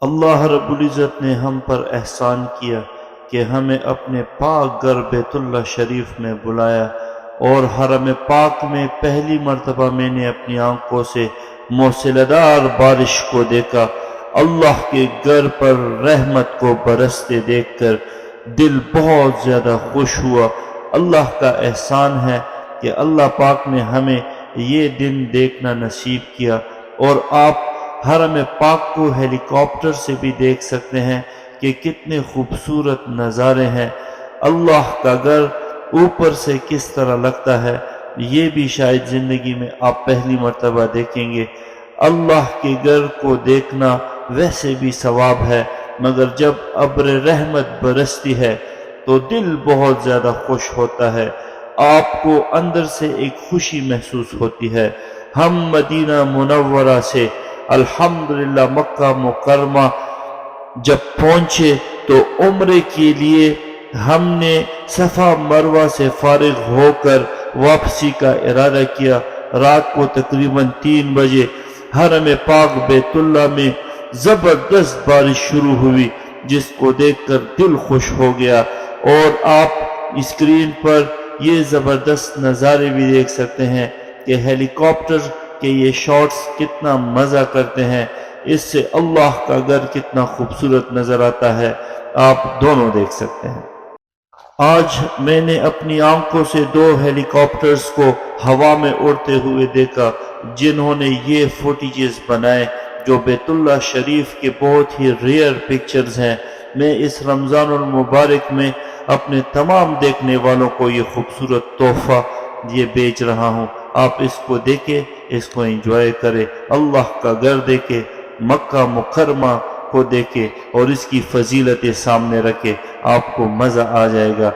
اللہ رب العزت نے ہم پر احسان کیا کہ ہمیں اپنے پاک گھر بیت اللہ شریف میں بلایا، اور حرم پاک میں پہلی مرتبہ میں نے اپنی آنکھوں سے موسلادھار بارش کو دیکھا۔ اللہ کے گھر پر رحمت کو برستے دیکھ کر دل بہت زیادہ خوش ہوا۔ اللہ کا احسان ہے کہ اللہ پاک نے ہمیں یہ دن دیکھنا نصیب کیا، اور آپ حرم پاک کو ہیلی کاپٹر سے بھی دیکھ سکتے ہیں کہ کتنے خوبصورت نظارے ہیں۔ اللہ کا گھر اوپر سے کس طرح لگتا ہے، یہ بھی شاید زندگی میں آپ پہلی مرتبہ دیکھیں گے۔ اللہ کے گھر کو دیکھنا ویسے بھی ثواب ہے، مگر جب ابر رحمت برستی ہے تو دل بہت زیادہ خوش ہوتا ہے، آپ کو اندر سے ایک خوشی محسوس ہوتی ہے۔ ہم مدینہ منورہ سے الحمدللہ مکہ مکرمہ جب پہنچے تو عمرے کے لیے ہم نے صفا مروہ سے فارغ ہو کر واپسی کا ارادہ کیا۔ رات کو تقریباً 3 بجے حرم پاک بیت اللہ میں زبردست بارش شروع ہوئی، جس کو دیکھ کر دل خوش ہو گیا، اور آپ اسکرین پر یہ زبردست نظارے بھی دیکھ سکتے ہیں کہ ہیلی کاپٹر کہ یہ شارٹس کتنا مزہ کرتے ہیں، اس سے اللہ کا گھر کتنا خوبصورت نظر آتا ہے، آپ دونوں دیکھ سکتے ہیں۔ آج میں نے اپنی آنکھوں سے 2 ہیلی کاپٹرز کو ہوا میں اڑتے ہوئے دیکھا، جنہوں نے یہ فوٹیجز بنائے جو بیت اللہ شریف کے بہت ہی ریئر پکچرز ہیں۔ میں اس رمضان المبارک میں اپنے تمام دیکھنے والوں کو یہ خوبصورت تحفہ یہ بیچ رہا ہوں۔ آپ اس کو دیکھیں، اس کو انجوائے کریں، اللہ کا گھر دیکھیں، مکہ مکرمہ کو دیکھیں اور اس کی فضیلتیں سامنے رکھیں، آپ کو مزہ آ جائے گا۔